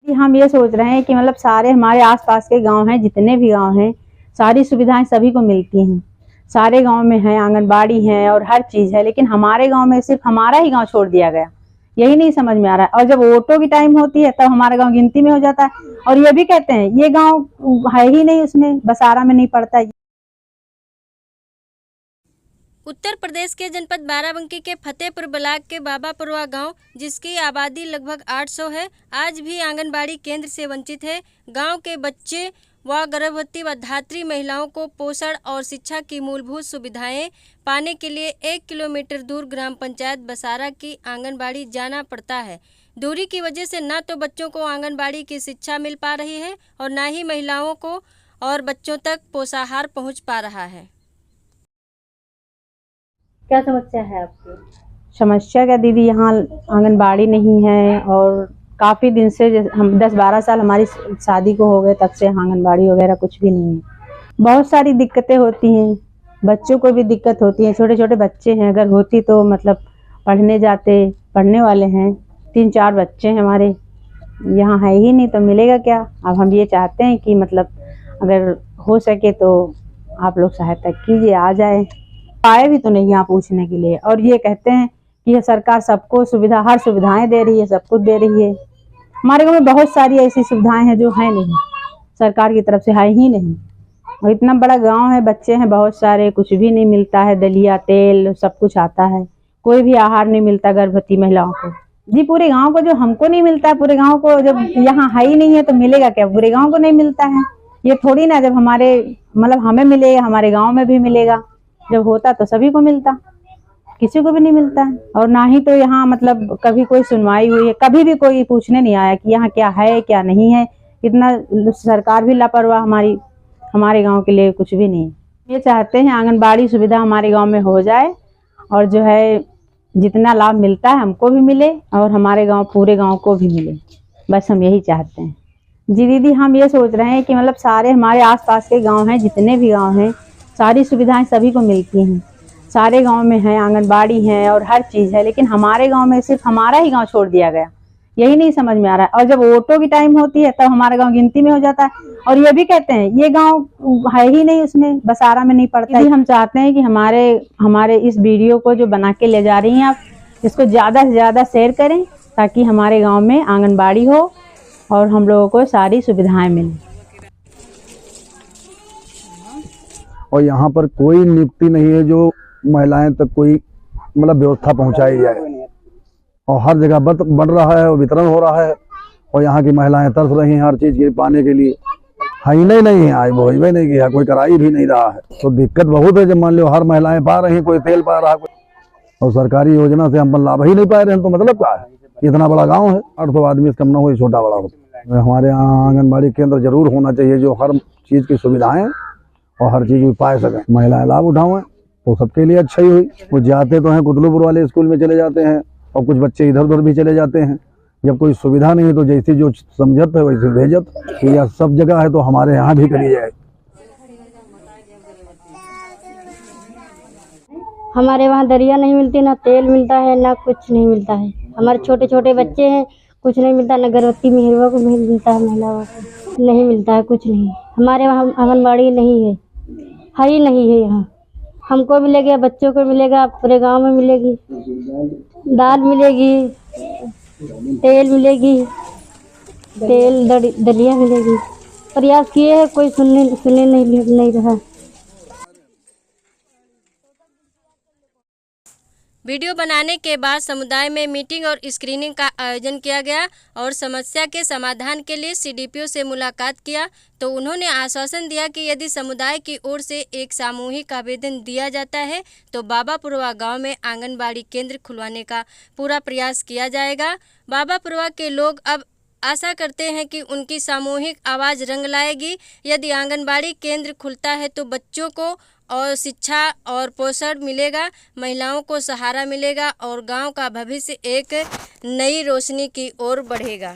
कि हम ये सोच रहे हैं कि मतलब सारे हमारे आसपास के गांव हैं, जितने भी गांव हैं, सारी सुविधाएं सभी को मिलती हैं। सारे गांव में है, आंगनबाड़ी है और हर चीज है, लेकिन हमारे गांव में सिर्फ हमारा ही गांव छोड़ दिया गया। यही नहीं समझ में आ रहा है। और जब वोटों की टाइम होती है तब हमारा गांव गिनती में हो जाता है और ये भी कहते हैं ये गांव है ही नहीं, उसमें बसारा में नहीं पड़ता है। उत्तर प्रदेश के जनपद बाराबंकी के फतेहपुर ब्लॉक के बाबापुरवा गांव, जिसकी आबादी लगभग 800 है, आज भी आंगनबाड़ी केंद्र से वंचित है। गांव के बच्चे व गर्भवती व धात्री महिलाओं को पोषण और शिक्षा की मूलभूत सुविधाएं पाने के लिए 1 किलोमीटर दूर ग्राम पंचायत बसारा की आंगनबाड़ी जाना पड़ता है। दूरी की वजह से न तो बच्चों को आंगनबाड़ी की शिक्षा मिल पा रही है और न ही महिलाओं को और बच्चों तक पोषाहार पहुँच पा रहा है। क्या समस्या है आपकी? समस्या क्या दीदी, यहाँ आंगनबाड़ी नहीं है और काफ़ी दिन से हम 10-12 साल हमारी शादी को हो गए, तब से आंगनबाड़ी वगैरह कुछ भी नहीं है। बहुत सारी दिक्कतें होती हैं, बच्चों को भी दिक्कत होती है। छोटे छोटे बच्चे हैं, अगर होती तो मतलब पढ़ने जाते, पढ़ने वाले हैं, 3-4 बच्चे हैं हमारे, यहाँ है ही नहीं तो मिलेगा क्या। अब हम ये चाहते हैं कि मतलब अगर हो सके तो आप लोग सहायता कीजिए, आ जाए। आए भी तो नहीं यहाँ पूछने के लिए, और ये कहते हैं कि सरकार सबको सुविधा, हर सुविधाएं दे रही है, सब कुछ दे रही है। हमारे गाँव में बहुत सारी ऐसी सुविधाएं हैं जो है नहीं, सरकार की तरफ से है ही नहीं। और इतना बड़ा गांव है, बच्चे हैं बहुत सारे, कुछ भी नहीं मिलता है। दलिया, तेल सब कुछ आता है, कोई भी आहार नहीं मिलता गर्भवती महिलाओं को। जी पूरे गांव को जो हमको नहीं मिलता है, पूरे गांव को जब यहाँ है ही नहीं है तो मिलेगा क्या? पूरे गांव को नहीं मिलता है। ये थोड़ी ना जब हमारे मतलब हमें मिलेगा, हमारे गाँव में भी मिलेगा। जब होता तो सभी को मिलता, किसी को भी नहीं मिलता है। और ना ही तो यहाँ मतलब कभी कोई सुनवाई हुई है, कभी भी कोई पूछने नहीं आया कि यहाँ क्या है क्या नहीं है। इतना सरकार भी लापरवाह हमारे गांव के लिए कुछ भी नहीं। ये चाहते हैं आंगनबाड़ी सुविधा हमारे गांव में हो जाए और जो है जितना लाभ मिलता है हमको भी मिले और हमारे गांव पूरे गांव को भी मिले, बस हम यही चाहते हैं। जी दीदी, हम ये सोच रहे हैं कि मतलब सारे हमारे आसपास के गांव हैं, जितने भी गांव हैं, सारी सुविधाएं सभी को मिलती हैं। सारे गांव में है, आंगनबाड़ी है और हर चीज़ है, लेकिन हमारे गांव में सिर्फ हमारा ही गांव छोड़ दिया गया। यही नहीं समझ में आ रहा है। और जब वोटों की टाइम होती है तब हमारा गांव गिनती में हो जाता है और ये भी कहते हैं ये गांव है ही नहीं, उसमें बसारा में नहीं पड़ता है। हम चाहते हैं कि हमारे इस वीडियो को जो बना के ले जा रही हैं आप, इसको ज़्यादा से ज़्यादा शेयर करें ताकि हमारे गाँव में आंगनबाड़ी हो और हम लोगों को सारी सुविधाएँ मिलें। और यहाँ पर कोई नियुक्ति नहीं है जो महिलाएं तक कोई मतलब व्यवस्था पहुंचाई जाए। और हर जगह बन रहा है और वितरण हो रहा है और यहाँ की महिलाएं तरस रही हैं हर चीज़ के पाने के लिए। हाँ ही नहीं है, वो ही नहीं किया, कोई कराई भी नहीं रहा है। तो दिक्कत बहुत है। जब मान लो हर महिलाएं पा रही हैं, कोई तेल पा रहा है, और सरकारी योजना से हम लाभ ही नहीं पा रहे हैं, तो मतलब क्या है? इतना बड़ा गाँव है, 800 आदमी से कम ना हो, छोटा बड़ा हो। हमारे यहाँ आंगनबाड़ी केंद्र जरूर होना चाहिए जो हर चीज़ की सुविधाएं और हर चीज़ पा सकें, महिलाएं लाभ उठाएं, तो सबके लिए अच्छा ही हुई। कुछ जाते तो हैं कुतलुपुर वाले स्कूल में चले जाते हैं और कुछ बच्चे इधर उधर भी चले जाते हैं। जब कोई सुविधा नहीं है तो जैसी जो समझत है वैसे भेजत, तो यह सब जगह है तो हमारे यहाँ भी करी जाए। हमारे वहाँ दरिया नहीं मिलती, ना तेल मिलता है, ना कुछ नहीं मिलता है। हमारे छोटे छोटे बच्चे हैं, कुछ नहीं मिलता, ना गर्भवती महिलाओं को मिलता है, महिलाओं को नहीं मिलता है, कुछ नहीं। हमारे वहाँ आंगनबाड़ी नहीं है ही नहीं है। यहाँ हमको मिलेगा, बच्चों को मिलेगा, पूरे गांव में मिलेगी, दाल मिलेगी, तेल मिलेगी, दलिया मिलेगी। प्रयास किए हैं, कोई सुनने नहीं रहा। वीडियो बनाने के बाद समुदाय में मीटिंग और स्क्रीनिंग का आयोजन किया गया और समस्या के समाधान के लिए सीडीपीओ से मुलाकात किया तो उन्होंने आश्वासन दिया कि यदि समुदाय की ओर से एक सामूहिक आवेदन दिया जाता है तो बाबापुरवा गांव में आंगनबाड़ी केंद्र खुलवाने का पूरा प्रयास किया जाएगा। बाबापुरवा के लोग अब आशा करते हैं कि उनकी सामूहिक आवाज़ रंग लाएगी। यदि आंगनबाड़ी केंद्र खुलता है तो बच्चों को और शिक्षा और पोषण मिलेगा, महिलाओं को सहारा मिलेगा और गांव का भविष्य एक नई रोशनी की ओर बढ़ेगा।